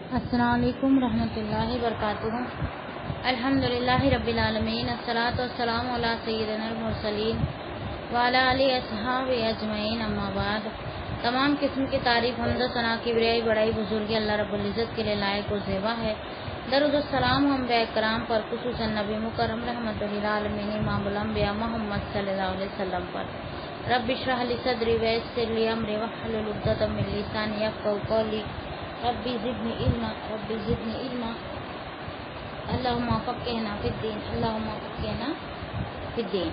السلام علیکم ورحمۃ اللہ وبرکاتہ۔ الحمدللہ رب العالمین، الصلاۃ والسلام علی سیدنا المرسلین وعلی آلہ اصحابہ اجمعین، اما بعد۔ تمام قسم کی تعریف، حمد و ثنا، کبریائی، بڑائی، بزرگی اللہ رب العزت کے لیے لائق و زیبا ہے۔ درود السلام انبیاء کرام پر، خصوصاً نبی مکرم رحمت للعالمین امام الانبیاء محمد صلی اللہ علیہ وسلم پر۔ رب اشرح لی صدری ویسر لی امری واحلل عقدۃ من لسانی یفقهوا قولی۔ ربی زدنی علما اللہم فقہنا فی الدین۔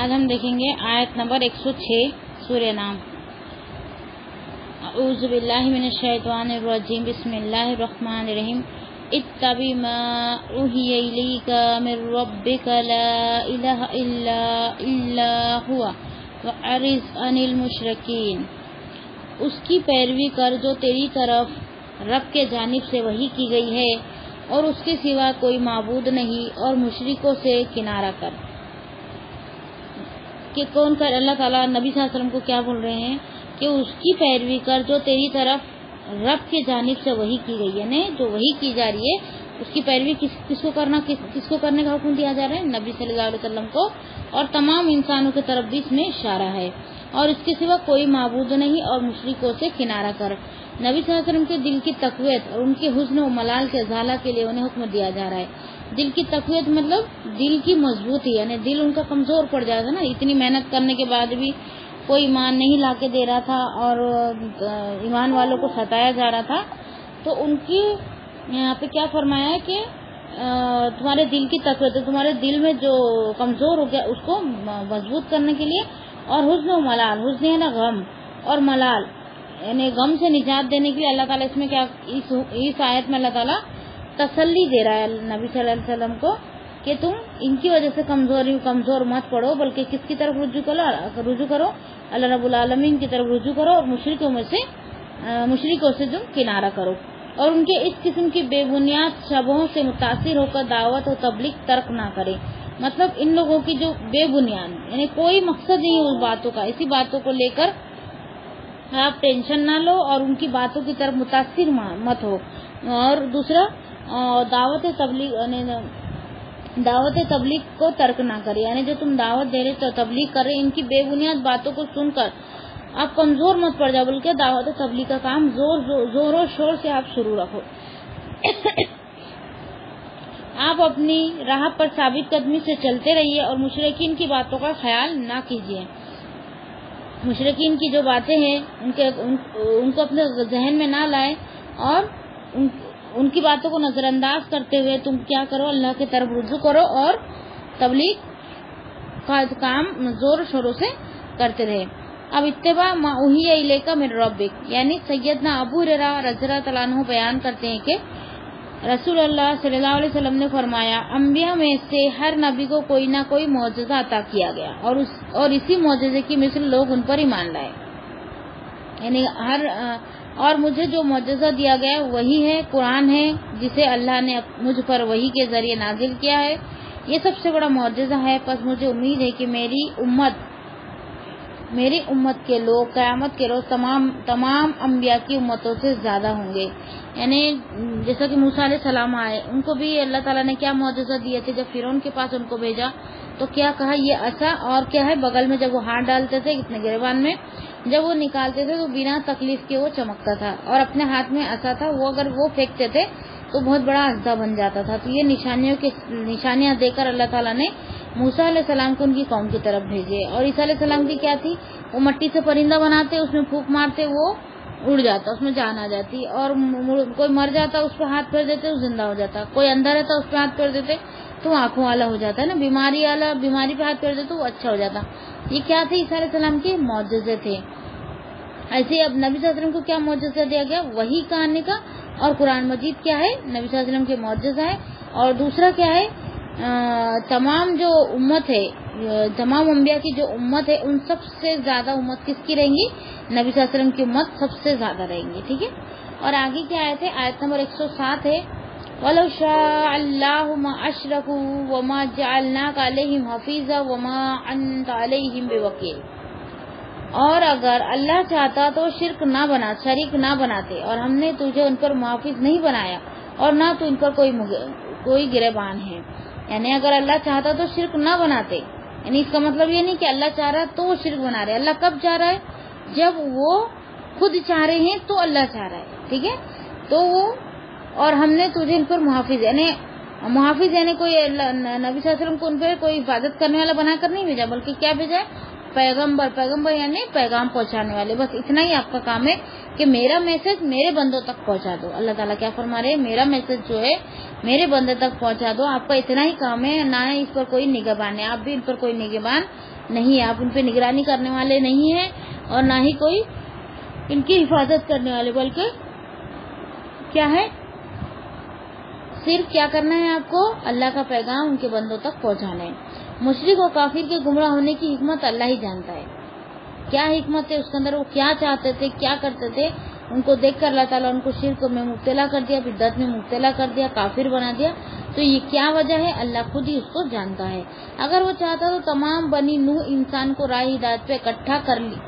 آج ہم دیکھیں گے آیت نمبر 106 سورہ نام۔ اعوذ باللہ من الشیطان الرجیم، بسم اللہ الرحمن الرحیم۔ اتبع ما اوحی الیک من ربک لا الہ الا هو واعرض عن المشرکین۔ اس کی پیروی کر جو تیری طرف رب کے جانب سے وحی کی گئی ہے، اور اس کے سوا کوئی معبود نہیں، اور مشرکوں سے کنارہ کر۔ کہ کون کر؟ اللہ تعالیٰ نبی صلی اللہ علیہ وسلم کو کیا بول رہے ہیں کہ اس کی پیروی کر جو تیری طرف رب کے جانب سے وحی کی گئی ہے، یعنی جو وحی کی جا رہی ہے اس کی پیروی کس کو کرنے کا حکم دیا جا رہا ہے؟ نبی صلی اللہ علیہ وسلم کو، اور تمام انسانوں کی طرف بھی اس میں اشارہ ہے۔ اور اس کے سوا کوئی معبود نہیں، اور مشرکوں سے کنارہ کر۔ نبی صلی اللہ علیہ وسلم کے دل کی تقویت اور ان کے حزن و ملال کے ازالہ کے لیے انہیں حکم دیا جا رہا ہے۔ دل کی تقویت مطلب دل کی مضبوطی، یعنی دل ان کا کمزور پڑ جاتا نا، اتنی محنت کرنے کے بعد بھی کوئی ایمان نہیں لا کے دے رہا تھا اور ایمان والوں کو ستایا جا رہا تھا، تو ان کی یہاں پہ کیا فرمایا ہے کہ تمہارے دل کی تقویت، تمہارے دل میں جو کمزور ہو گیا اس کو مضبوط کرنے کے لیے، اور حزن و ملال، حزن ہے نا غم، اور ملال یعنی غم سے نجات دینے کے لیے اللہ تعالیٰ اس میں کیا، اس آیت میں اللہ تعالیٰ تسلی دے رہا ہے نبی صلی اللہ علیہ وسلم کو کہ تم ان کی وجہ سے کمزور مت پڑو، بلکہ کس کی طرف رجوع کرو؟ اللہ رب العالمین کی طرف رجوع کرو، اور مشرکوں سے تم کنارہ کرو، اور ان کے اس قسم کی بے بنیاد شبہوں سے متاثر ہو کر دعوت و تبلیغ ترک نہ کرے۔ مطلب ان لوگوں کی جو بے بنیاد یعنی کوئی مقصد نہیں ہے اس باتوں کا، اسی باتوں کو لے کر آپ ٹینشن نہ لو اور ان کی باتوں کی طرف متاثر مت ہو۔ اور دوسرا دعوت تبلیغ کو ترک نہ کرے، یعنی جو تم دعوت دے رہے تو تبلیغ کر رہے، ان کی بے بنیاد باتوں کو سن کر آپ کمزور مت پڑ جاؤ، بلکہ دعوت تبلیغ کا کام زور و شور سے آپ شروع رکھو۔ آپ اپنی راہ پر ثابت قدمی سے چلتے رہیے، اور مشرکین کی باتوں کا خیال نہ کیجیے۔ مشرکین کی جو باتیں ہیں ان کو اپنے ذہن میں نہ لائے، اور ان کی باتوں کو نظر انداز کرتے ہوئے تم کیا کرو؟ اللہ کی طرف رجوع کرو، اور تبلیغ کا کام زور شوروں سے کرتے رہے۔ اب اتباع ما اوحی الیک من ربک، یعنی سیدنا ابو ہریرہ رضی اللہ تعالیٰ عنہ بیان کرتے ہیں کہ رسول اللہ صلی اللہ علیہ وسلم نے فرمایا، انبیاء میں سے ہر نبی کو کوئی نہ کوئی معجزہ عطا کیا گیا، اور اسی معجزے کی مثل لوگ ان پر ایمان لائے، یعنی اور مجھے جو معجزہ دیا گیا وہی ہے قرآن ہے، جسے اللہ نے مجھ پر وحی کے ذریعے نازل کیا ہے۔ یہ سب سے بڑا معجزہ ہے، پس مجھے امید ہے کہ میری امت کے لوگ قیامت کے روز تمام انبیاء کی امتوں سے زیادہ ہوں گے۔ یعنی جیسا کہ موسیٰ علیہ السلام آئے، ان کو بھی اللہ تعالیٰ نے کیا معجزہ دیے تھے؟ جب فرعون کے پاس ان کو بھیجا تو کیا کہا؟ یہ عصا، اور کیا ہے بغل میں جب وہ ہاتھ ڈالتے تھے اتنے گریبان میں، جب وہ نکالتے تھے تو بنا تکلیف کے وہ چمکتا تھا، اور اپنے ہاتھ میں عصا تھا، وہ اگر وہ پھینکتے تھے تو بہت بڑا اژدھا بن جاتا تھا۔ تو یہ نشانیاں دے کر اللہ تعالیٰ نے موسیٰ علیہ السلام کو ان کی قوم کی طرف بھیجے۔ اور عیسیٰ علیہ السلام کی کیا تھی؟ وہ مٹی سے پرندہ بناتے، اس میں پھونک مارتے، وہ اڑ جاتا، اس میں جان آ جاتی، اور کوئی مر جاتا اس پہ ہاتھ پھیر دیتے وہ زندہ ہو جاتا، کوئی اندھا رہتا اس پہ ہاتھ پھیر دیتے تو وہ آنکھوں والا ہو جاتا ہے نا، بیماری پہ ہاتھ پھیر دیتے تو وہ اچھا ہو جاتا۔ یہ کیا تھے؟ عیسیٰ علیہ السلام کے معجزے تھے۔ ایسے اب نبی صلی اللہ علیہ وسلم کو کیا معجزہ دیا گیا؟ وحی کا آنے کا، اور قرآن مجید کیا ہے؟ نبی صلی اللہ علیہ وسلم کے معجزہ ہے۔ اور دوسرا کیا ہے؟ تمام جو امت ہے، تمام انبیاء کی جو امت ہے، ان سب سے زیادہ امت کس کی رہیں گی؟ نبی صلی اللہ علیہ وسلم کی امت سب سے زیادہ رہیں گی، ٹھیک ہے۔ اور آگے کیا آیت ہے؟ آیت نمبر 107 ہے، وَلَوْ شَاءَ اللَّهُ مَا أَشْرَكُوا وَمَا جَعَلْنَاكَ عَلَيْهِمْ حَفِيظًا وَمَا أَنْتَ عَلَيْهِمْ بِوَكِيلٍ۔ اور اگر اللہ چاہتا تو شریک نہ بناتے، اور ہم نے تجھے ان پر محافظ نہیں بنایا اور نہ تو ان پر کوئی گریبان ہے۔ یعنی اگر اللہ چاہتا تو شرک نہ بناتے، یعنی اس کا مطلب یہ نہیں کہ اللہ چاہ رہا ہے تو وہ شرک بنا رہے، اللہ کب چاہ رہا ہے؟ جب وہ خود چاہ رہے ہیں تو اللہ چاہ رہا ہے، ٹھیک ہے؟ تو وہ اور ہم نے تجھے ان پر محافظ یعنی کوئی نبی صلی اللہ علیہ وسلم کو ان پر کوئی حفاظت کرنے والا بنا کر نہیں بھیجا، بلکہ کیا بھیجا ہے؟ پیغمبر یعنی پیغام پہنچانے والے۔ بس اتنا ہی آپ کا کام ہے کہ میرا میسج میرے بندوں تک پہنچا دو۔ اللہ تعالیٰ کیا فرما رہے ہیں؟ میرا میسج جو ہے میرے بندے تک پہنچا دو، آپ کا اتنا ہی کام ہے، نہ اس پر کوئی نگہبان ہے، آپ بھی ان پر کوئی نگہبان نہیں ہے، آپ ان پہ نگرانی کرنے والے نہیں ہیں اور نہ ہی کوئی ان کی حفاظت کرنے والے، بلکہ کیا ہے؟ صرف کیا کرنا ہے آپ کو؟ اللہ کا پیغام ان کے بندوں تک پہنچانا ہے۔ مشرک و کافر کے گمراہ ہونے کی حکمت اللہ ہی جانتا ہے، کیا حکمت ہے اس کے اندر، وہ کیا چاہتے تھے، کیا کرتے تھے، ان کو دیکھ کر اللہ تعالیٰ ان کو شرک میں مبتلا کر دیا، بدعت میں مبتلا کر دیا، کافر بنا دیا۔ تو یہ کیا وجہ ہے؟ اللہ خود ہی اس کو جانتا ہے۔ اگر وہ چاہتا تو تمام بنی نوح انسان کو راہ ہدایت پہ اکٹھا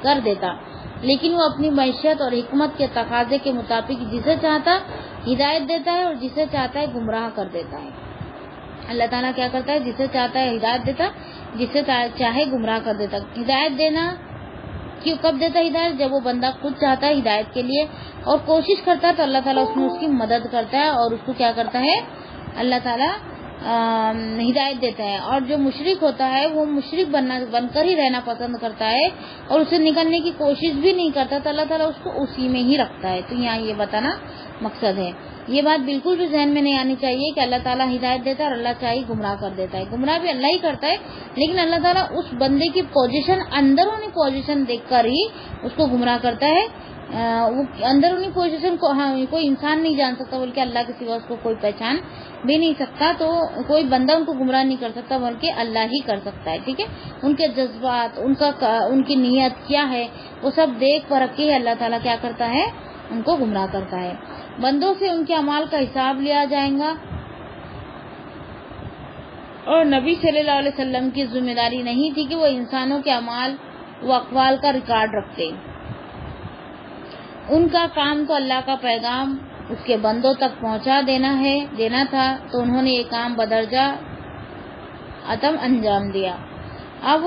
کر دیتا، لیکن وہ اپنی معیشت اور حکمت کے تقاضے کے مطابق جسے چاہتا ہدایت دیتا ہے اور جسے چاہتا ہے گمراہ کر دیتا ہے۔ اللہ تعالیٰ کیا کرتا ہے؟ جسے چاہتا ہے ہدایت دیتا، جسے چاہے گمراہ کر دیتا۔ ہدایت دینا کب دیتا ہے ہدایت؟ جب وہ بندہ خود چاہتا ہے ہدایت کے لیے اور کوشش کرتا ہے تو اللہ تعالیٰ اس میں اس کی مدد کرتا ہے اور اس کو کیا کرتا ہے؟ اللہ تعالیٰ ہدایت دیتا ہے۔ اور جو مشرک ہوتا ہے وہ مشرک بن کر ہی رہنا پسند کرتا ہے اور اسے نکلنے کی کوشش بھی نہیں کرتا، تو اللہ تعالیٰ اس کو اسی میں ہی رکھتا ہے۔ تو یہاں یہ بتانا مقصد ہے۔ یہ بات بالکل بھی ذہن میں نہیں آنی چاہیے کہ اللہ تعالیٰ ہدایت دیتا ہے اور اللہ چاہے گمراہ کر دیتا ہے۔ گمراہ بھی اللہ ہی کرتا ہے، لیکن اللہ تعالیٰ اس بندے کی پوزیشن، اندرونی پوزیشن دیکھ کر ہی اس کو گمراہ کرتا ہے۔ وہ اندرونی پوزیشن کو کوئی انسان نہیں جان سکتا، بلکہ اللہ کے سوا اس کو کوئی پہچان بھی نہیں سکتا، تو کوئی بندہ ان کو گمراہ نہیں کر سکتا بلکہ اللہ ہی کر سکتا ہے، ٹھیک ہے؟ ان کے جذبات، ان کی نیت کیا ہے، وہ سب دیکھ پرکھ کے اللہ تعالیٰ کیا کرتا ہے؟ ان کو گمراہ کرتا ہے۔ بندوں سے ان کے اعمال کا حساب لیا جائے گا، اور نبی صلی اللہ علیہ وسلم کی ذمہ داری نہیں تھی کہ وہ انسانوں کے اعمال و اقوال کا ریکارڈ رکھتے۔ ان کا کام تو اللہ کا پیغام اس کے بندوں تک پہنچا دینا تھا، تو انہوں نے یہ کام بدرجہ عدم انجام دیا۔ اب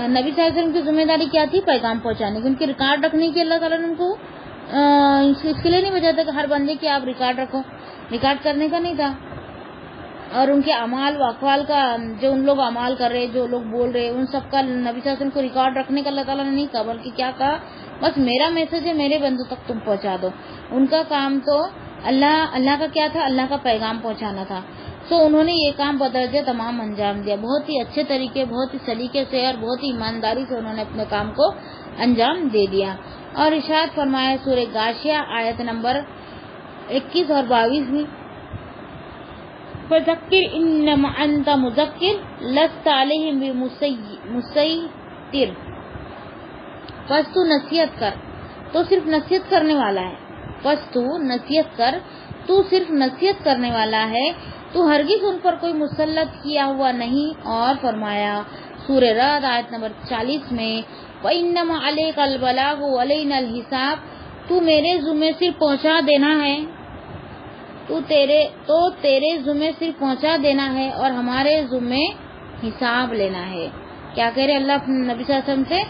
نبی صلی اللہ علیہ وسلم کی ذمہ داری کیا تھی؟ پیغام پہنچانے کی، ان کی ریکارڈ رکھنے کی۔ اللہ تعالیٰ نے ان کو اس کے لیے نہیں بھیجا تھا کہ ہر بندے کی آپ ریکارڈ رکھو، ریکارڈ کرنے کا نہیں تھا، اور ان کے اعمال و اقوال کا، جو ان لوگ اعمال کر رہے، جو لوگ بول رہے، ان سب کا نبی صلی اللہ علیہ وسلم کو ریکارڈ رکھنے کا اللہ تعالیٰ نے نہیں کہا، بلکہ کیا کہا؟ بس میرا میسج ہے، میرے بندوں تک تم پہنچا دو۔ ان کا کام تو اللہ کا کیا تھا؟ اللہ کا پیغام پہنچانا تھا۔ سو انہوں نے یہ کام بدرجہ تمام انجام دیا، بہت ہی اچھے طریقے، بہت ہی سلیقے سے اور بہت ہی ایمانداری سے انہوں نے اپنے کام کو انجام دے دیا۔ اور ارشاد فرمایا سورہ غاشیہ آیت نمبر 21 اور 22 میں، فذکر انما انت مذکر لست علیہم بمسیطر، بس تو نصیحت کر، تو صرف نصیحت کرنے والا ہے، بس تو نصیحت کر، تو صرف نصیحت کرنے والا ہے، تو ہرگز ان پر کوئی مسلط کیا ہوا نہیں۔ اور فرمایا سورہ رعد آیت نمبر 40 میں، وَإِنَّمَا عَلَيْكَ الْبَلَاغُ وَعَلَيْنَا الْحِسَابُ، تو میرے ذمے صرف پہنچا دینا ہے، تو تیرے ذمے صرف پہنچا دینا ہے اور ہمارے ذمے حساب لینا ہے۔ کیا کہہ رہے اللہ نبی صلی اللہ علیہ وسلم سے؟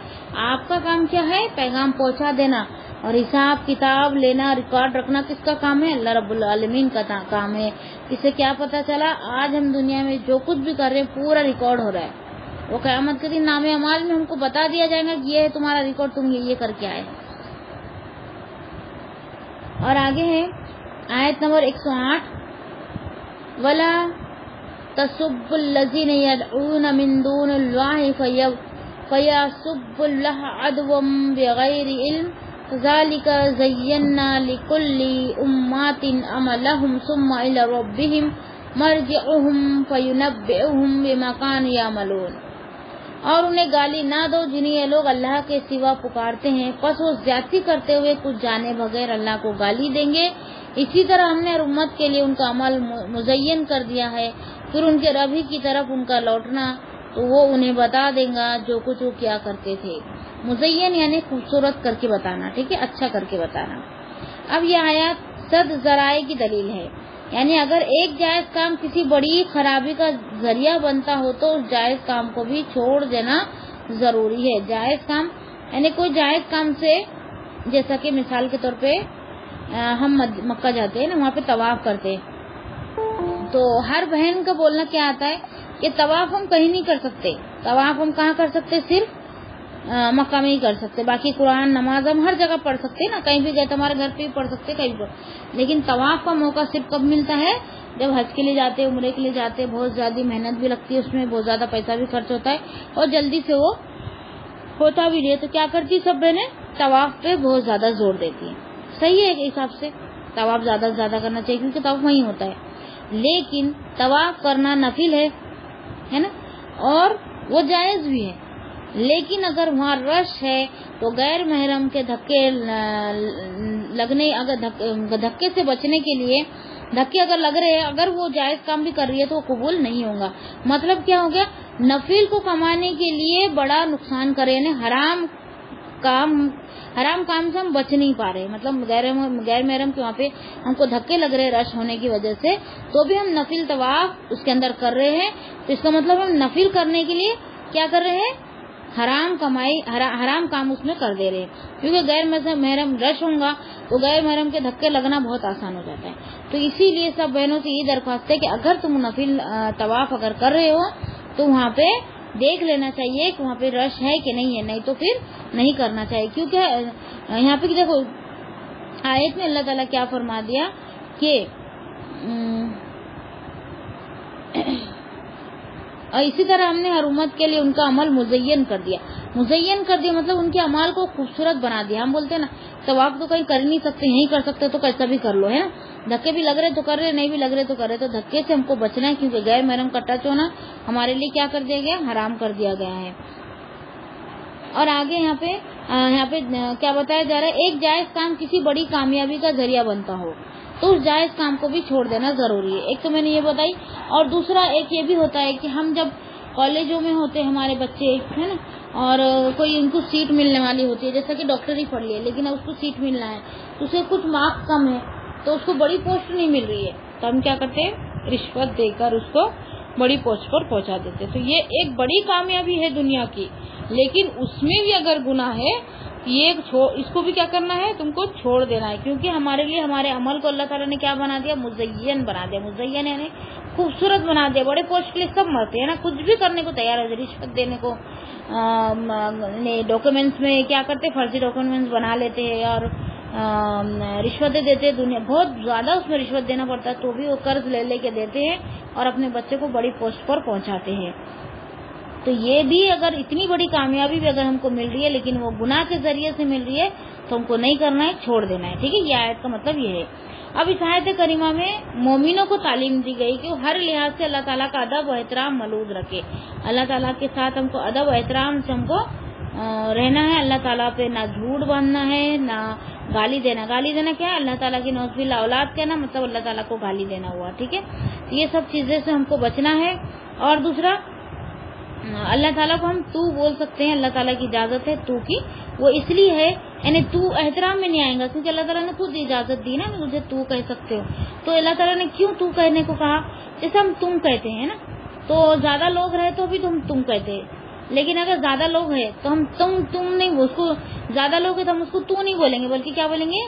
آپ کا کام کیا ہے؟ پیغام پہنچا دینا، اور حساب کتاب لینا، ریکارڈ رکھنا کس کا کام ہے؟ اللہ رب العالمین کا کام ہے۔ اس سے کیا پتا چلا؟ آج ہم دنیا میں جو کچھ بھی کر رہے ہیں پورا ریکارڈ ہو رہا ہے، وہ قیامت کے دن نام اعمال میں ہم کو بتا دیا جائے گا کہ یہ ہے تمہارا ریکارڈ، تم یہ کر کے آئے۔ اور آگے ہے آیت نمبر 108، وَلَا تَسُبُّوا الَّذِينَ يَدْعُونَ مِن دُونِ اللَّهِ فَيَسُبُّوا اللَّهَ عَدْوًا بِغَيْرِ عِلْمٍ كَذَلِكَ زَيَّنَّا لِكُلِّ أُمَّةٍ عَمَلَهُمْ ثُمَّ إِلَى رَبِّهِمْ مَرْجِعُهُمْ فَيُنَبِّئُهُم بِمَا كَانُوا يَعْمَلُونَ۔ اور انہیں گالی نہ دو جنہیں یہ لوگ اللہ کے سوا پکارتے ہیں، پس وہ زیادتی کرتے ہوئے کچھ جانے بغیر اللہ کو گالی دیں گے۔ اسی طرح ہم نے ہر امت کے لیے ان کا عمل مزین کر دیا ہے، پھر ان کے رب ہی کی طرف ان کا لوٹنا، تو وہ انہیں بتا دیں گا جو کچھ وہ کیا کرتے تھے۔ مزین یعنی خوبصورت کر کے بتانا، ٹھیک ہے، اچھا کر کے بتانا۔ اب یہ آیات صد ذرائع کی دلیل ہے، یعنی اگر ایک جائز کام کسی بڑی خرابی کا ذریعہ بنتا ہو تو اس جائز کام کو بھی چھوڑ دینا ضروری ہے۔ جائز کام یعنی کوئی جائز کام سے، جیسا کہ مثال کے طور پہ ہم مکہ جاتے ہیں نا، وہاں پہ طواف کرتے ہیں، تو ہر بہن کا بولنا کیا آتا ہے کہ طواف ہم کہیں نہیں کر سکتے، طواف ہم کہاں کر سکتے؟ صرف مکہ میں ہی کر سکتے، باقی قرآن نماز ہم ہر جگہ پڑھ سکتے نا، کہیں بھی گئے تو ہمارے گھر پہ بھی پڑھ سکتے، کہیں بھی، لیکن طواف کا موقع صرف کب ملتا ہے؟ جب حج کے لیے جاتے، عمرے کے لیے جاتے، بہت زیادہ محنت بھی لگتی ہے، اس میں بہت زیادہ پیسہ بھی خرچ ہوتا ہے اور جلدی سے وہ ہوتا بھی نہیں ہے، تو کیا کرتی سب بہنیں؟ طواف پہ بہت زیادہ زور دیتی ہیں۔ صحیح ہے، ایک حساب سے طواف زیادہ سے زیادہ کرنا چاہیے کیونکہ طواف وہیں ہوتا ہے، لیکن طواف کرنا نفل ہے نا، اور وہ جائز بھی ہے، لیکن اگر وہاں رش ہے تو غیر محرم کے دھکے لگنے، اگر دھکے سے بچنے کے لیے دھکے اگر لگ رہے ہیں، اگر وہ جائز کام بھی کر رہی ہے تو وہ قبول نہیں ہوگا۔ مطلب کیا ہو گیا؟ نفل کو کمانے کے لیے بڑا نقصان کرے، یعنی حرام کام سے ہم بچ نہیں پا رہے، مطلب غیر محرم کے وہاں پہ ہم کو دھکے لگ رہے رش ہونے کی وجہ سے، تو بھی ہم نفل طواف اس کے اندر کر رہے ہیں، تو اس کا مطلب ہم نفل کرنے کے لیے کیا کر رہے ہیں؟ حرام کام اس میں کر دے رہے ہیں، کیونکہ غیر محرم رش ہوگا تو غیر محرم کے دھکے لگنا بہت آسان ہو جاتا ہے۔ تو اسی لیے سب بہنوں سے یہ درخواست ہے کہ اگر تم نفل طواف اگر کر رہے ہو تو وہاں پہ دیکھ لینا چاہیے کہ وہاں پہ رش ہے کہ نہیں ہے، نہیں تو پھر نہیں کرنا چاہیے، کیونکہ یہاں پہ دیکھو آیت میں اللہ تعالیٰ کیا فرما دیا کہ اور اسی طرح ہم نے ہر امت کے لیے ان کا عمل مزین کر دیا مطلب ان کے اعمال کو خوبصورت بنا دیا۔ ہم بولتے ہیں نا طواف تو کہیں کر نہیں سکتے، یہیں کر سکتے تو کیسا بھی کر لو، ہے نا، دھکے بھی لگ رہے تو کر رہے، نہیں بھی لگ رہے تو کر رہے، تو دھکے سے ہم کو بچنا ہے کیونکہ غیر محرم کا ٹچ ہونا ہمارے لیے کیا کر دیا گیا؟ حرام کر دیا گیا ہے۔ اور آگے یہاں پہ کیا بتایا جا رہا ہے؟ ایک جائز کام کسی بڑی کامیابی کا ذریعہ بنتا ہو تو اس جائز کام کو بھی چھوڑ دینا ضروری ہے۔ ایک تو میں نے یہ بتائی، اور دوسرا ایک یہ بھی ہوتا ہے کہ ہم جب کالجوں میں ہوتے ہمارے بچے، ہے نا، اور کوئی ان کو سیٹ ملنے والی ہوتی ہے، جیسا کہ ڈاکٹر ہی پڑھ لیے لیکن اس کو سیٹ ملنا ہے تو اسے کچھ مارکس کم ہے تو اس کو بڑی پوسٹ نہیں مل رہی ہے، تو ہم کیا کرتے ہیں؟ رشوت دے کر اس کو بڑی پوسٹ پر پہنچا دیتے۔ تو یہ ایک بڑی کامیابی ہے دنیا کی، لیکن اس میں بھی اگر گناہ ہے، اس کو بھی کیا کرنا ہے؟ تم کو چھوڑ دینا ہے، کیونکہ ہمارے لیے ہمارے عمل کو اللہ تعالیٰ نے کیا بنا دیا؟ مزین بنا دیا۔ مزین یعنی خوبصورت بنا دیا۔ بڑے پوسٹ کے لیے سب مرتے ہیں نا، کچھ بھی کرنے کو تیار ہے، رشوت دینے کو، ڈاکومنٹس میں کیا کرتے؟ فرضی ڈاکومنٹس بنا لیتے ہیں اور رشوتیں دیتے، دنیا بہت زیادہ اس میں رشوت دینا پڑتا ہے، تو بھی وہ قرض لے کے دیتے ہیں اور اپنے بچے کو بڑی پوسٹ پر پہنچاتے ہیں۔ تو یہ بھی اگر اتنی بڑی کامیابی بھی اگر ہم کو مل رہی ہے لیکن وہ گناہ کے ذریعے سے مل رہی ہے تو ہم کو نہیں کرنا ہے، چھوڑ دینا ہے، ٹھیک ہے۔ یہ آیت کا مطلب یہ ہے۔ اب اس آیت کریمہ میں مومنوں کو تعلیم دی گئی کہ وہ ہر لحاظ سے اللہ تعالیٰ کا ادب و احترام ملحوظ رکھے، اللہ تعالیٰ کے ساتھ ہم کو ادب و احترام سے ہم کو رہنا ہے، اللہ تعالیٰ پہ نہ جھوٹ باندھنا ہے، نہ گالی دینا کیا ہے؟ اللہ تعالیٰ کی نعوذ باللہ اولاد کہنا، مطلب اللہ تعالیٰ کو گالی دینا ہوا، ٹھیک ہے۔ یہ سب چیزیں سے ہم کو بچنا ہے۔ اور دوسرا، اللہ تعالیٰ کو ہم تو بول سکتے ہیں، اللہ تعالیٰ کی اجازت ہے تو کی، وہ اس لیے ہے یعنی تو احترام میں نہیں آئے گا کیونکہ اللہ تعالیٰ نے خود اجازت دی نا کہ مجھے تو کہہ سکتے ہو، تو اللہ تعالیٰ نے کیوں تو کہنے کو کہا؟ جیسے ہم تم کہتے ہیں نا، تو زیادہ لوگ رہے تو بھی تم کہتے ہیں، لیکن اگر زیادہ لوگ ہیں تو ہم تم نہیں، اس کو زیادہ لوگ ہیں تو ہم اس کو تو نہیں بولیں گے بلکہ کیا بولیں گے؟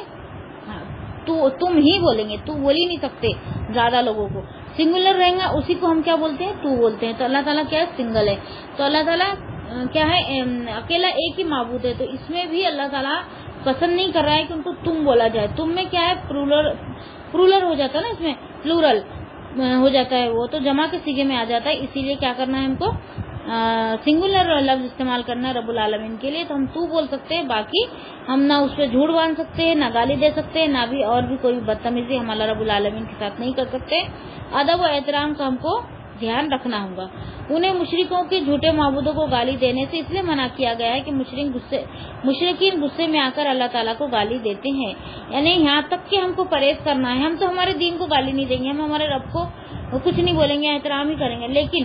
تم ہی بولیں گے، تو بول ہی نہیں سکتے زیادہ لوگوں کو، سنگولر رہیں گا اسی کو ہم کیا بولتے ہیں؟ تو بولتے ہیں۔ تو اللہ تعالیٰ کیا ہے؟ سنگل ہے، تو اللہ تعالیٰ کیا ہے؟ اکیلا ایک ہی معبود ہے، تو اس میں بھی اللہ تعالیٰ پسند نہیں کر رہا ہے کہ ان کو تم بولا جائے۔ تم میں کیا ہے؟ پرولر ہو جاتا ہے نا، اس میں پلورل ہو جاتا ہے، وہ تو جمع کے صیغے میں آ جاتا ہے، اسی لیے کیا کرنا ہے ہم کو؟ سنگولر لفظ استعمال کرنا ہے رب العالمین کے لیے، تو ہم تو بول سکتے ہیں، باقی ہم نہ اس پہ جھوٹ باندھ سکتے ہیں، نہ گالی دے سکتے ہیں، نہ بھی اور بھی کوئی بدتمیزی ہم اللہ رب العالمین کے ساتھ نہیں کر سکتے۔ ادب و احترام کا ہم کو دھیان رکھنا ہوگا۔ انہیں مشرکوں کے جھوٹے معبودوں کو گالی دینے سے اس لیے منع کیا گیا ہے کہ مشرکین غصے میں آ کر اللہ تعالیٰ کو گالی دیتے ہیں، یعنی یہاں تک کہ ہم کو پرہیز کرنا ہے، ہم تو ہمارے دین کو گالی نہیں دیں گے، ہم ہمارے رب کو کچھ نہیں بولیں گے، احترام ہی کریں گے، لیکن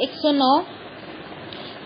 109,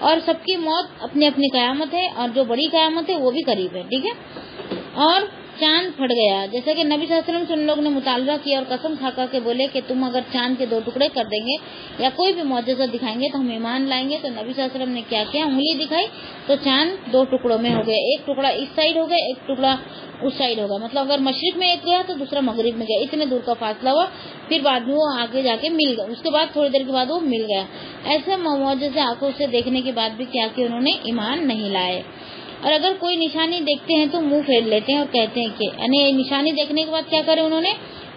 اور سب کی موت اپنی اپنی قیامت ہے، اور جو بڑی قیامت ہے وہ بھی قریب ہے، ٹھیک ہے۔ اور چاند پھٹ گیا، جیسا کہ نبی صلی اللہ علیہ وسلم سے ان لوگ نے مطالبہ کیا اور قسم کھا کر کے بولے کہ تم اگر چاند کے 2 ٹکڑے کر دیں گے یا کوئی بھی معجزہ دکھائیں گے تو ہم ایمان لائیں گے۔ تو نبی صلی اللہ علیہ وسلم نے کیا کیا، انگلی دکھائی تو چاند 2 ٹکڑوں میں ہو گیا، ایک ٹکڑا اس سائڈ ہو گیا، ایک ٹکڑا اس سائڈ ہوگا، مطلب اگر مشرق میں ایک گیا تو دوسرا مغرب میں گیا، اتنے دور کا فاصلہ ہوا، پھر بعد میں وہ آگے جا کے مل گیا، اس کے بعد تھوڑی دیر کے بعد وہ مل گیا۔ ایسے معجزے آنکھوں سے دیکھنے کے بعد بھی کیا کہ انہوں نے ایمان نہیں لائے۔ اور اگر کوئی نشانی دیکھتے ہیں تو منہ پھیر لیتے ہیں اور کہتے ہیں کہ یعنی نشانی دیکھنے کے بعد کیا کرے، انہوں نے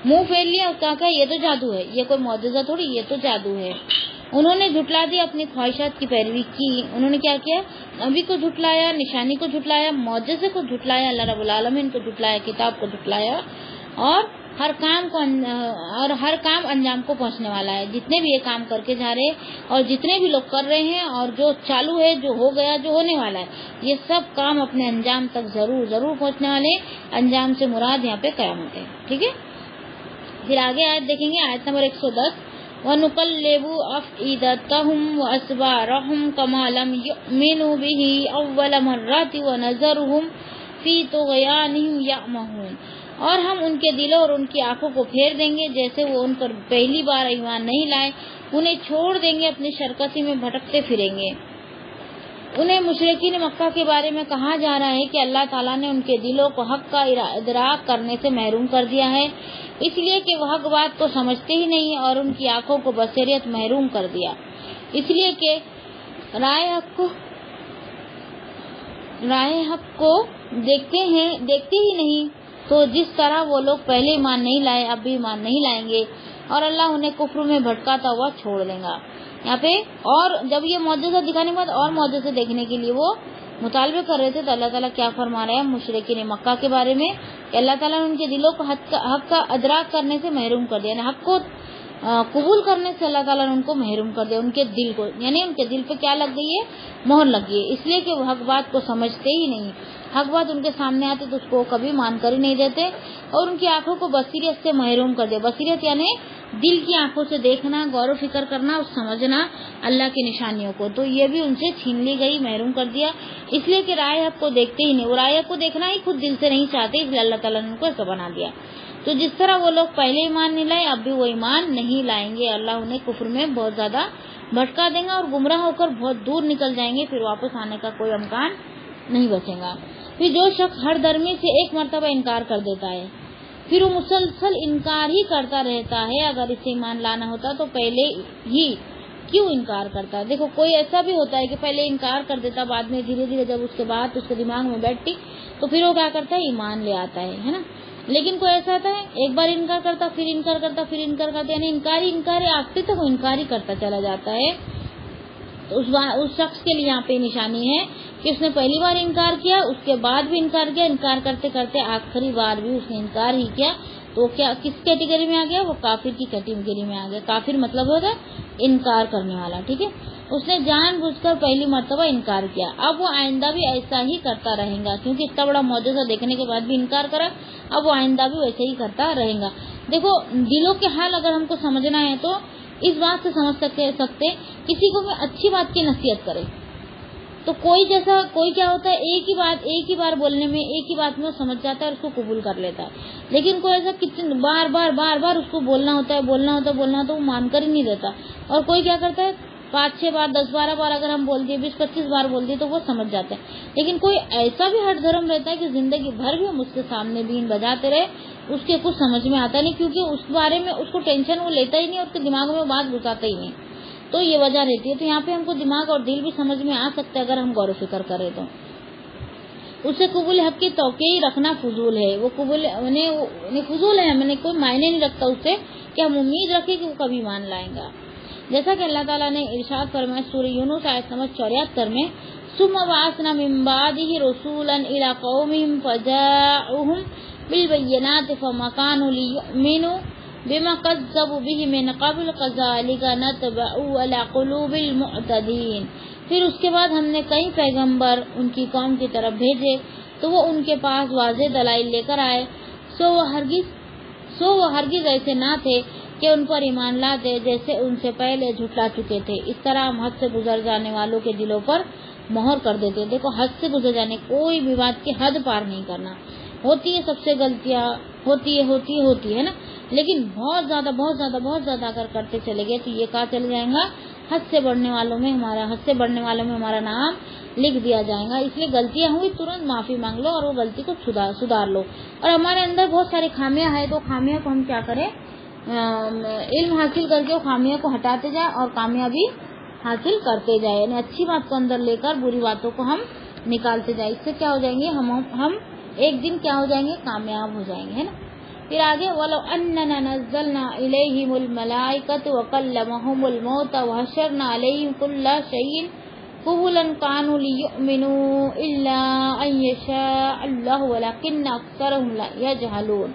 منہ پھیر لیا اور کہا کہ یہ تو جادو ہے، یہ کوئی معجزہ تھوڑی، یہ تو جادو ہے۔ انہوں نے جھٹلا دیا، اپنی خواہشات کی پیروی کی، انہوں نے کیا کیا، نبی کو جھٹلایا، نشانی کو جھٹلایا، معجزے کو جھٹلایا، اللہ رب العالمین کو جھٹلایا، کتاب کو جھٹلایا، اور ہر کام انجام کو پہنچنے والا ہے۔ جتنے بھی یہ کام کر کے جا رہے اور جتنے بھی لوگ کر رہے ہیں اور جو چالو ہے، جو ہو گیا، جو ہونے والا ہے، یہ سب کام اپنے انجام تک ضرور پہنچنے والے ہیں۔ انجام سے مراد یہاں پہ قیامت ہے، ٹھیک ہے۔ پھر آگے آیت دیکھیں گے، آیت نمبر 110، وَنُقَلِّبُ أَفْئِدَتَهُمْ وَأَسْبَارَهُمْ كَمَا لَمْ يُؤْمِنُوا بِهِ أَوَّلَ مَرَّةٍ وَنَذَرُهُمْ فِي طُغْيَانِهِمْ يَعْمَهُونَ، اور ہم ان کے دلوں اور ان کی آنکھوں کو پھیر دیں گے جیسے وہ ان پر پہلی بار ایمان نہیں لائے، انہیں چھوڑ دیں گے، اپنی سرکشی میں بھٹکتے پھریں گے۔ انہیں مشرکین مکہ کے بارے میں کہا جا رہا ہے کہ اللہ تعالیٰ نے ان کے دلوں کو حق کا ادراک کرنے سے محروم کر دیا ہے، اس لیے کہ وہ حق بات کو سمجھتے ہی نہیں، اور ان کی آنکھوں کو بصیرت محروم کر دیا، اس لیے کہ رائے حق کو دیکھتے ہی نہیں۔ تو جس طرح وہ لوگ پہلے ایمان نہیں لائے، اب بھی ایمان نہیں لائیں گے، اور اللہ انہیں کفر میں بھٹکاتا ہوا چھوڑ دے گا۔ یہاں پہ اور جب یہ معجزہ دکھانے کے بعد اور معجزے دیکھنے کے لیے وہ مطالبے کر رہے تھے، تو اللہ تعالیٰ کیا فرما رہے ہیں مشرکین مکہ کے بارے میں کہ اللہ تعالیٰ نے ان کے دلوں کو حق کا ادراک کرنے سے محروم کر دیا، یعنی حق کو قبول کرنے سے اللہ تعالیٰ نے ان کو محروم کر دیا، ان کے دل کو، یعنی ان کے دل پہ کیا لگ گئی ہے، مہر لگ گئی ہے، اس لیے کہ وہ حق بات کو سمجھتے ہی نہیں۔ حق بات ان کے سامنے آتے تو اس کو کبھی مان کر ہی نہیں دیتے، اور ان کی آنکھوں کو بصیرت سے محروم کر دیا۔ بصیرت یعنی دل کی آنکھوں سے دیکھنا، غور و فکر کرنا اور سمجھنا اللہ کی نشانیوں کو، تو یہ بھی ان سے چھین لی گئی، محروم کر دیا، اس لیے کہ رائے حق کو دیکھتے ہی نہیں، وہ رائے حق کو دیکھنا ہی خود دل سے نہیں چاہتے، اس لیے اللہ تعالیٰ نے ان کو ایسا بنا دیا۔ تو جس طرح وہ لوگ پہلے ایمان نہیں لائے، اب بھی وہ ایمان نہیں لائیں گے، اللہ انہیں کفر میں بہت زیادہ بھٹکا دیں گا اور گمراہ ہو کر بہت دور نکل جائیں گے، پھر واپس آنے کا کوئی امکان نہیں بچے گا۔ پھر جو شخص ہر دھرمی سے ایک مرتبہ انکار کر دیتا ہے، پھر وہ مسلسل انکار ہی کرتا رہتا ہے، اگر اسے ایمان لانا ہوتا تو پہلے ہی کیوں انکار کرتا ہے۔ دیکھو کوئی ایسا بھی ہوتا ہے کہ پہلے انکار کر دیتا، بعد میں دھیرے دھیرے جب اس کے بعد اس کے دماغ میں بیٹھتی تو پھر وہ کیا کرتا ہے، ایمان لے آتا ہے نا۔ لیکن کوئی ایسا ہوتا ہے ایک بار انکار کرتا، پھر انکار کرتا، پھر انکار کرتا، یعنی انکار آخری تک وہ انکار ہی کرتا چلا جاتا ہے، تو اس شخص کے لیے یہاں پہ نشانی ہے کہ اس نے پہلی بار انکار کیا، اس کے بعد بھی انکار کیا، انکار کرتے کرتے آخری بار بھی اس نے انکار ہی کیا، تو کیا کس کیٹیگری میں آ گیا، وہ کافر کی کیٹیگری میں آ گیا۔ کافر مطلب ہوتا ہے انکار کرنے والا، ٹھیک ہے۔ اس نے جان بوجھ کر پہلی مرتبہ انکار کیا، اب وہ آئندہ بھی ایسا ہی کرتا رہے گا، کیونکہ اتنا بڑا معجزہ دیکھنے کے بعد بھی انکار کرا، اب وہ آئندہ بھی ویسے ہی کرتا رہے گا۔ دیکھو دلوں کے حال اگر ہم کو سمجھنا ہے تو اس بات سے سمجھ سکتے کسی کو بھی اچھی بات کی نصیحت کرے تو کوئی کیا ہوتا ہے ایک ہی بار بولنے میں، ایک ہی بات میں وہ سمجھ جاتا ہے اور اس کو قبول کر لیتا ہے، لیکن کوئی ایسا کتنے بار اس کو بولنا ہوتا ہے وہ مان کر ہی نہیں دیتا، اور کوئی کیا کرتا ہے 5-6 بار 10-12 بار اگر ہم بول دیے 20-25 بار بول دیے تو وہ سمجھ جاتے ہیں۔ لیکن کوئی ایسا بھی ہر دھرم رہتا ہے کہ زندگی بھر بھی ہم اس کے سامنے بیان بجاتے رہے، اس کے کچھ سمجھ میں آتا نہیں، کیونکہ اس بارے میں اس کو ٹینشن وہ لیتا ہی نہیں، اور اس کے دماغ میں بات گھساتا ہی نہیں، تو یہ وجہ رہتی ہے۔ تو یہاں پہ ہم کو دماغ اور دل بھی سمجھ میں آ سکتا ہے اگر ہم غور و فکر کریں تو۔ اسے قبول حق کی توقع رکھنا فضول ہے، وہ فضول ہے، ہمیں کوئی معنی نہیں رکھتا اس سے کہ ہم امید رکھیں کہ وہ کبھی مان لائیں گا۔ جیسا کہ اللہ تعالیٰ نے ارشاد فرمایا سورہ یونس آیت نمبر 74 میں، ثم بعثنا من بعده رسولا الى قومهم فجاءوهم بالبينات فما كانوا ليؤمنوا بما كذبوا به من قبل كذلك نطبع على قلوب المعتدين۔ پھر اس کے بعد ہم نے کئی پیغمبر ان کی قوم کی طرف بھیجے تو وہ ان کے پاس واضح دلائل لے کر آئے، سو وہ ہرگز ایسے نہ تھے کہ ان پر ایمان لاتے جیسے ان سے پہلے جھٹلا چکے تھے۔ اس طرح ہم حد سے گزر جانے والوں کے دلوں پر مہر کر دیتے۔ دیکھو حد سے گزر جانے، کوئی بھی بات کی حد پار نہیں کرنا۔ ہوتی ہے سب سے غلطیاں، ہوتی ہے نا، لیکن بہت زیادہ اگر کرتے چلے گئے تو یہ کہا چل جائے گا حد سے بڑھنے والوں میں ہمارا نام لکھ دیا جائے گا۔ اس لیے غلطیاں ہوئی ترنت معافی مانگ لو اور وہ غلطی کو سدھار لو۔ اور ہمارے اندر بہت ساری خامیاں ہیں تو خامیاں کو ہم کیا کریں، علم حاصل کر کے خامیاں کو ہٹاتے جائیں اور کامیابی حاصل کرتے جائیں، یعنی اچھی بات کو اندر لے کر بری باتوں کو ہم نکالتے جائیں۔ اس سے کیا ہو جائیں گے، ہم ایک دن کیا ہو جائیں گے، کامیاب ہو جائیں گے، ہے نا۔ پھر آگے وَلَوْ أَنَّنَا نَزَّلْنَا إِلَيْهِمُ الْمَلَائِكَةَ وَكَلَّمَهُمُ الْمَوْتَ وَحَشَرْنَا عَلَيْهِمْ كُلَّ شَيْءٍ قُبُلًا كَانُوا لِيُؤْمِنُوا إِلَّا أَن يَشَاءَ اللَّهُ وَلَكِنَّ أَكْثَرَهُمْ لَا يَجْهَلُونَ۔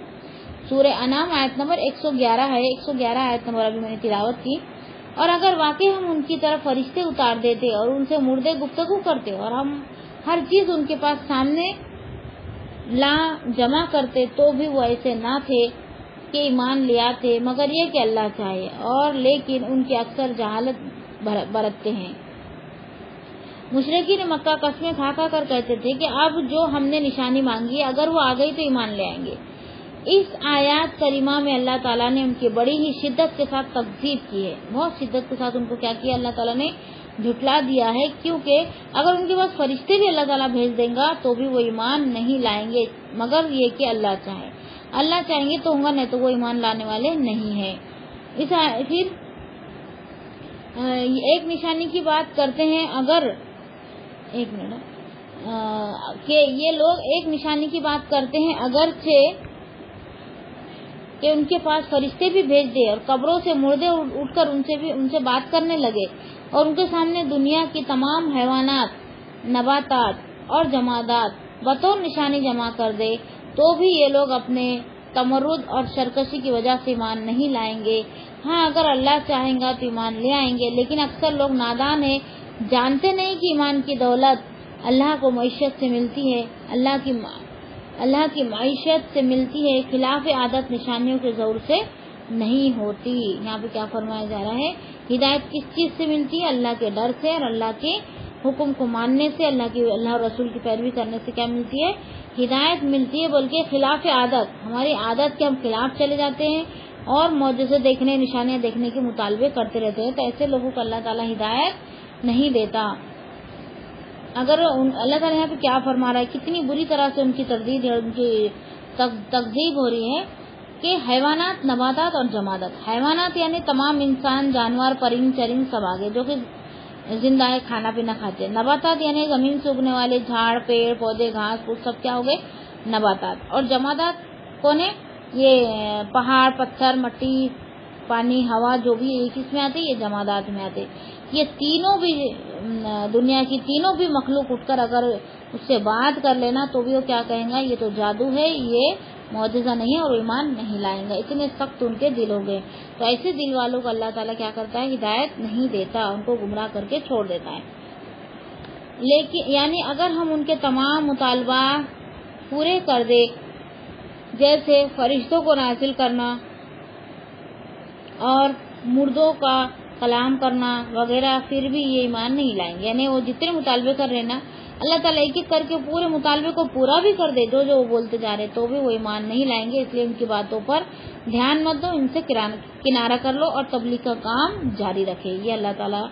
سورہ انعام آیت نمبر 111 ہے، 111 آیت نمبر ابھی میں نے تلاوت کی۔ اور اگر واقعی ہم ان کی طرف فرشتے اتار دیتے اور ان سے مردے گفتگو کرتے اور ہم ہر چیز ان کے پاس سامنے لا جمع کرتے تو بھی وہ ایسے نہ تھے کہ ایمان لے آتے، مگر یہ کہ اللہ چاہے، اور لیکن ان کے اکثر جہالت برتتے ہیں۔ مشرکین مکہ قسمیں کھا کر کہتے تھے کہ اب جو ہم نے نشانی مانگی اگر وہ آ گئی تو ایمان لے آئیں گے۔ اس آیات کریمہ میں اللہ تعالیٰ نے ان کی بڑی ہی شدت کے ساتھ تکذیب کی ہے، بہت شدت کے ساتھ ان کو کیا کیا اللہ تعالیٰ نے جھٹلا دیا ہے، کیونکہ اگر ان کے پاس فرشتے بھی اللہ تعالیٰ بھیج دیں گا تو بھی وہ ایمان نہیں لائیں گے، مگر یہ کہ اللہ چاہے، اللہ چاہیں گے تو ہوں گا، نہیں تو وہ ایمان لانے والے نہیں ہیں۔ پھر ایک نشانی کی بات کرتے ہیں، اگر ایک منٹ کہ یہ لوگ ایک نشانی کی بات کرتے ہیں اگرچہ کہ ان کے پاس فرشتے بھی بھیج دے اور قبروں سے مردے اٹھ کر ان سے بات کرنے لگے اور ان کے سامنے دنیا کی تمام حیوانات، نباتات اور جمادات بطور نشانی جمع کر دے تو بھی یہ لوگ اپنے تمرد اور سرکشی کی وجہ سے ایمان نہیں لائیں گے۔ ہاں اگر اللہ چاہیں گا تو ایمان لے آئیں گے، لیکن اکثر لوگ نادان ہیں، جانتے نہیں کہ ایمان کی دولت اللہ کو معیشت سے ملتی ہے، اللہ کی معیشت سے ملتی ہے، خلاف عادت نشانیوں کے زور سے نہیں ہوتی۔ یہاں پہ کیا فرمایا جا رہا ہے، ہدایت کس چیز سے ملتی ہے، اللہ کے ڈر سے اور اللہ کے حکم کو ماننے سے، اللہ اور رسول کی پیروی کرنے سے کیا ملتی ہے، ہدایت ملتی ہے، بلکہ خلاف عادت، ہماری عادت کے ہم خلاف چلے جاتے ہیں اور معجزے دیکھنے، نشانیاں دیکھنے کے مطالبے کرتے رہتے ہیں، تو ایسے لوگوں کو اللہ تعالیٰ ہدایت نہیں دیتا۔ اگر اللہ تعالیٰ یہاں پہ کیا فرما رہا ہے، کتنی بری طرح سے ان کی تردید ہے، ان کی تکذیب ہو رہی ہے کہ حیوانات، نباتات اور جمادات، حیوانات یعنی تمام انسان، جانور، پرند چرند سب آگے جو کہ زندہ ہے، کھانا پینا کھاتے ہیں۔ نباتات یعنی زمین سے اگنے والے جھاڑ، پیڑ پودے، گھاس پھوس سب کیا ہو گئے، نباتات۔ اور جمادات کون ہے، یہ پہاڑ، پتھر، مٹی، پانی، ہوا، جو بھی کس میں آتے، یہ جمادات میں آتے۔ یہ تینوں بھی دنیا کی تینوں بھی مخلوق اٹھ کر اگر اس سے بات کر لینا تو بھی وہ کیا کہیں گا، یہ تو جادو ہے، یہ معجزہ نہیں ہے، اور ایمان نہیں لائیں گا۔ اتنے سخت ان کے دل ہو گئے۔ تو ایسے دل والوں کو اللہ تعالیٰ کیا کرتا ہے، ہدایت نہیں دیتا، ان کو گمراہ کر کے چھوڑ دیتا ہے۔ لیکن یعنی اگر ہم ان کے تمام مطالبات پورے کر دے، جیسے فرشتوں کو نازل کرنا اور مردوں کا کلام کرنا وغیرہ، پھر بھی یہ ایمان نہیں لائیں گے۔ یعنی وہ جتنے مطالبے کر رہے ہیں نا، اللہ تعالیٰ ایک ایک کر کے پورے مطالبے کو پورا بھی کر دے، جو وہ بولتے جا رہے، تو بھی وہ ایمان نہیں لائیں گے۔ اس لیے ان کی باتوں پر دھیان مت دو، ان سے کنارہ کر لو اور تبلیغ کا کام جاری رکھے۔ یہ اللہ تعالیٰ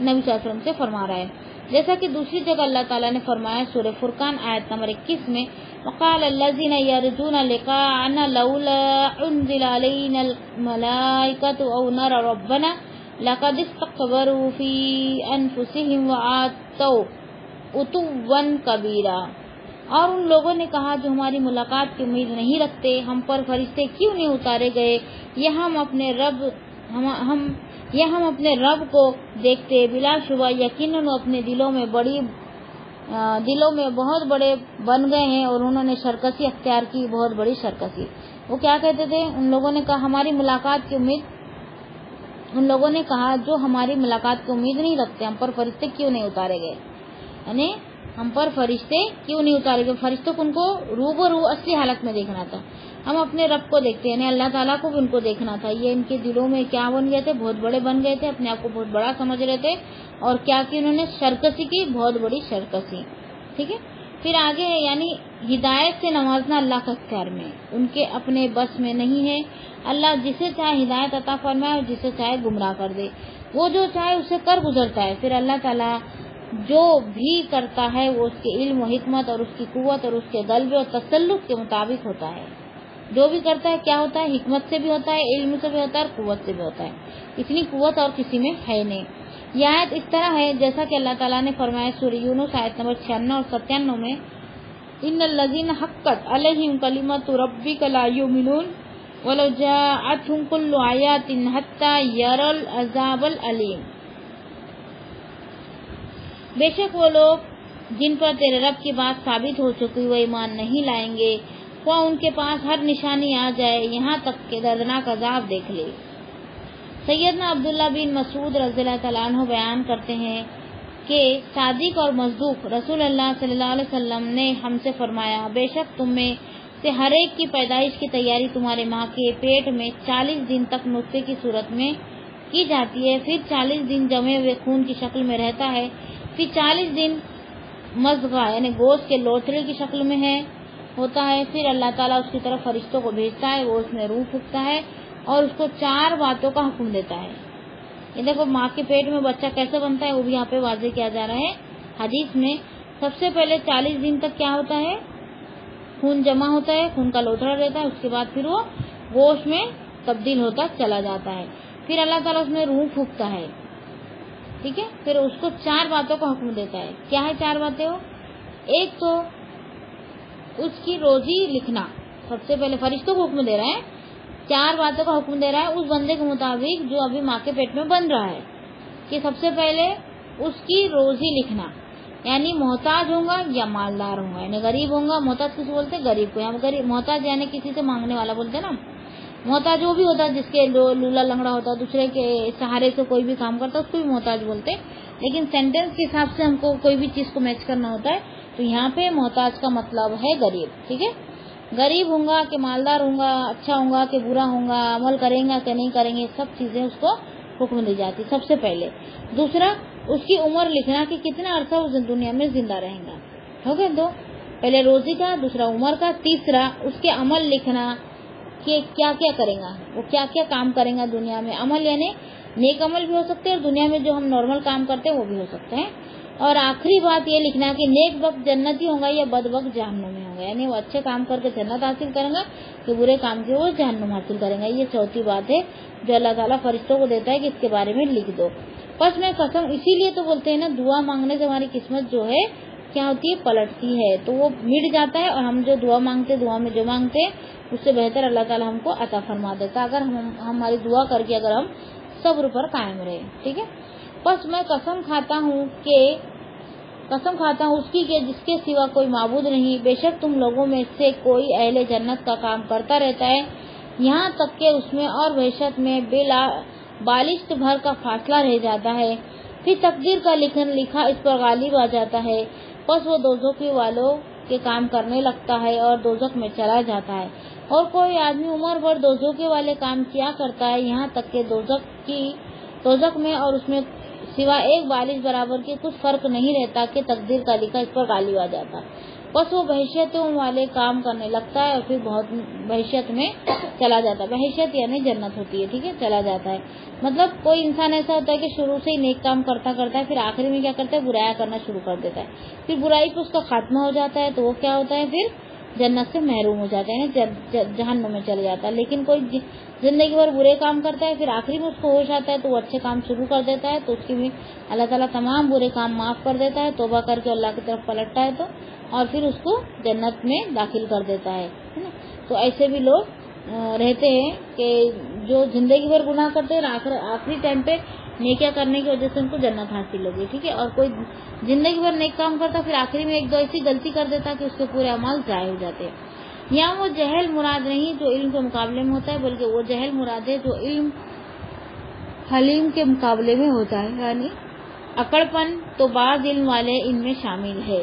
نبی صلی اللہ علیہ وسلم سے فرما رہا ہے۔ جیسا کہ دوسری جگہ اللہ تعالیٰ نے فرمایا سورہ فرقان آیت نمبر 21 میں، وقال الذين يرجون لقاءنا لولا انزل علينا الملائكة او نرى ربنا لقد استكبروا في انفسهم واتوا عتوا كبيرا۔ اور ان لوگوں نے کہا جو ہماری ملاقات کی امید نہیں رکھتے، ہم پر فرشتے کیوں نہیں اتارے گئے، یا ہم اپنے رب کو دیکھتے، بلا شبہ یقیناً اپنے دلوں میں بہت بڑے بن گئے ہیں، اور انہوں نے سرکشی اختیار کی، بہت بڑی سرکشی۔ وہ کیا کہتے تھے، ان لوگوں نے کہا ہماری ملاقات کی امید، ان لوگوں نے کہا جو ہماری ملاقات کی امید نہیں رکھتے، ہم پر فرشتے کیوں نہیں اتارے گئے، یعنی ہم پر فرشتے کیوں نہیں اتارے گئے؟ فرشتوں کو ان کو روبرو اصلی حالت میں دیکھنا تھا. ہم اپنے رب کو دیکھتے ہیں، یعنی اللہ تعالیٰ کو بھی ان کو دیکھنا تھا. یہ ان کے دلوں میں کیا بن گئے تھے؟ بہت بڑے بن گئے تھے، اپنے آپ کو بہت بڑا سمجھ رہے تھے. اور کیا کہ انہوں نے شرکسی کی، بہت بڑی شرکسی. ٹھیک ہے. پھر آگے ہے یعنی ہدایت سے نوازنا اللہ کا اختیار میں، ان کے اپنے بس میں نہیں ہے. اللہ جسے چاہے ہدایت عطا فرمائے اور جسے چاہے گمراہ کر دے، وہ جو چاہے اسے کر گزرتا ہے. پھر اللہ تعالیٰ جو بھی کرتا ہے وہ اس کے علم و حکمت اور اس کی قوت اور اس کے غلبے اور تسلط کے مطابق ہوتا ہے. جو بھی کرتا ہے کیا ہوتا ہے؟ حکمت سے بھی ہوتا ہے، علم سے بھی ہوتا ہے اور قوت سے بھی ہوتا ہے. اتنی قوت اور کسی میں ہے نہیں. یہ آیت اس طرح ہے جیسا کہ اللہ تعالیٰ نے فرمایا سورہ یونس آیت نمبر 96 اور 97 میں، ان الذین حقت علیہم کلمۃ ربک لا یؤمنون ولو جاءتہم کل آیۃ حتی یروا العذاب العلیم. بے شک وہ لوگ جن پر تیرے رب کی بات ثابت ہو چکی وہ ایمان نہیں لائیں گے، خواہ ان کے پاس ہر نشانی آ جائے، یہاں تک کہ دردناک عذاب دیکھ لے. سیدنا عبداللہ بن مسعود رضی اللہ تعالیٰ عنہ بیان کرتے ہیں کہ صادق اور مصدوق رسول اللہ صلی اللہ علیہ وسلم نے ہم سے فرمایا، بے شک تم میں سے ہر ایک کی پیدائش کی تیاری تمہارے ماں کے پیٹ میں 40 دن تک نطفے کی صورت میں کی جاتی ہے، پھر 40 دن جمے ہوئے خون کی شکل میں رہتا ہے، پھر 40 دن مضغہ یعنی گوشت کے لوتھڑے کی شکل میں ہوتا ہے. پھر اللہ تعالیٰ اس کی طرف فرشتوں کو بھیجتا ہے، وہ اس میں روح پھونکتا ہے اور اس کو 4 باتوں کا حکم دیتا ہے. یہ دیکھو ماں کے پیٹ میں بچہ کیسے بنتا ہے وہ بھی یہاں پہ واضح کیا جا رہا ہے حدیث میں. سب سے پہلے 40 دن تک کیا ہوتا ہے؟ خون جمع ہوتا ہے، خون کا لوتھڑا رہتا ہے، اس کے بعد پھر وہ گوشت میں تبدیل ہوتا چلا جاتا ہے. پھر اللہ تعالیٰ اس میں روح پھونکتا ہے. ٹھیک ہے. پھر اس کو 4 باتوں کا حکم دیتا ہے. کیا ہے 4 باتیں؟ وہ ایک تو اس کی روزی لکھنا. سب سے پہلے فرشتوں کو حکم دے رہا ہے، 4 باتوں کا حکم دے رہا ہے اس بندے کے مطابق جو ابھی ماں کے پیٹ میں بن رہا ہے، کہ سب سے پہلے اس کی روزی لکھنا، یعنی محتاج ہوں گا یا مالدار ہوں گا، یعنی غریب ہوں گا. محتاج کس بولتے ہیں؟ غریب کو. یہاں غریب محتاج یعنی کسی سے مانگنے والا بولتے ہیں نا. محتاج وہ بھی ہوتا ہے جس کے لولا لنگڑا ہوتا ہے، دوسرے کے سہارے سے کوئی بھی کام کرتا ہے، اس کو بھی محتاج بولتے ہیں. لیکن سینٹینس کے حساب سے ہم کو کوئی بھی چیز کو میچ کرنا ہوتا ہے، تو یہاں پہ محتاج کا مطلب ہے غریب. ٹھیک ہے. غریب ہوں گا کہ مالدار ہوں گا، اچھا ہوں گا کہ برا ہوں گا، عمل کریں گا کہ نہیں کریں گے، سب چیزیں اس کو حکم دی جاتی سب سے پہلے. دوسرا اس کی عمر لکھنا کہ کتنا عرصہ اس دنیا میں زندہ رہیں گا. ہو گئے 2. پہلے روزی کا، دوسرا عمر کا. تیسرا اس کے عمل لکھنا کہ کیا کیا کرے گا، وہ کیا کیا کام کرے گا دنیا میں. عمل یعنی نیک عمل بھی ہو سکتے ہیں اور دنیا میں جو ہم نارمل کام کرتے ہیں وہ بھی ہو سکتے ہیں. اور آخری بات یہ لکھنا کہ نیک وقت جنتی ہوگا یا بد وقت جہنم میں ہوگا، یعنی وہ اچھے کام کر کے جنت حاصل کریں گا کہ برے کام کے وہ جہنم حاصل کریں گا. یہ 4تھی بات ہے جو اللہ تعالیٰ فرشتوں کو دیتا ہے کہ اس کے بارے میں لکھ دو. بس میں قسم، اسی لیے تو بولتے ہیں نا دعا مانگنے سے ہماری قسمت جو ہے کیا ہوتی ہے؟ پلٹتی ہے. تو وہ مٹ جاتا ہے اور ہم جو دعا مانگتے، دعا میں جو مانگتے ہیں اس سے بہتر اللہ تعالیٰ ہم کو عطا فرما دیتا اگر ہماری دعا کر کے اگر ہم صبر پر قائم رہے. ٹھیک ہے. بس میں قسم کھاتا ہوں اس کی کہ جس کے سوا کوئی معبود نہیں، بے شک تم لوگوں میں سے کوئی اہل جنت کا کام کرتا رہتا ہے یہاں تک کہ اس میں اور وحشت میں بالشت بھر کا فاصلہ رہ جاتا ہے، پھر تقدیر کا لکھا اس پر غالب آ جاتا ہے، بس وہ دوزخ والوں کے کام کرنے لگتا ہے اور دوزخ میں چلا جاتا ہے. اور کوئی آدمی عمر بھر دوزخ والے کام کیا کرتا ہے یہاں تک کہ دوزخ میں اور اس میں سوا ایک بالش برابر کے کچھ فرق نہیں رہتا کہ تقدیر کا لکھا اس پر غالب آ جاتا. بس وہ بحیثیتوں والے کام کرنے لگتا ہے اور پھر بہت بحیثیت میں چلا جاتا ہے. بحیثیت یعنی جنت ہوتی ہے. ٹھیک ہے. چلا جاتا ہے مطلب کوئی انسان ایسا ہوتا ہے کہ شروع سے ہی نیک کام کرتا ہے، پھر آخری میں کیا کرتا ہے؟ برایا کرنا شروع کر دیتا ہے، پھر برائی پہ اس کا خاتمہ ہو جاتا ہے تو وہ کیا ہوتا ہے؟ پھر جنت سے محروم ہو جاتا ہے، جہنم میں چل جاتا ہے. لیکن کوئی زندگی بھر برے کام کرتا ہے، پھر آخری میں اس کو ہوش آتا ہے تو وہ اچھے کام شروع کر دیتا ہے، تو اس کی بھی اللہ تعالیٰ تمام برے کام معاف کر دیتا ہے، توبہ کر کے اللہ کی طرف پلٹتا ہے تو، اور پھر اس کو جنت میں داخل کر دیتا ہے. تو ایسے بھی لوگ رہتے ہیں کہ جو زندگی بھر گناہ کرتے ہیں اور آخری ٹائم پہ نیکیاں کرنے کی وجہ سے ان کو جنت حاصل ہوگی. ٹھیک ہے. اور کوئی زندگی بھر نیک کام کرتا پھر آخری میں 1-2 ایسی غلطی کر دیتا کہ اس کے پورے اعمال ضائع ہو جاتے ہیں. یہاں وہ جہل مراد نہیں جو علم کے مقابلے میں ہوتا ہے، بلکہ وہ جہل مراد ہے جو علم حلیم کے مقابلے میں ہوتا ہے، یعنی اکڑ پن تو بعض علم والے ان میں شامل ہے.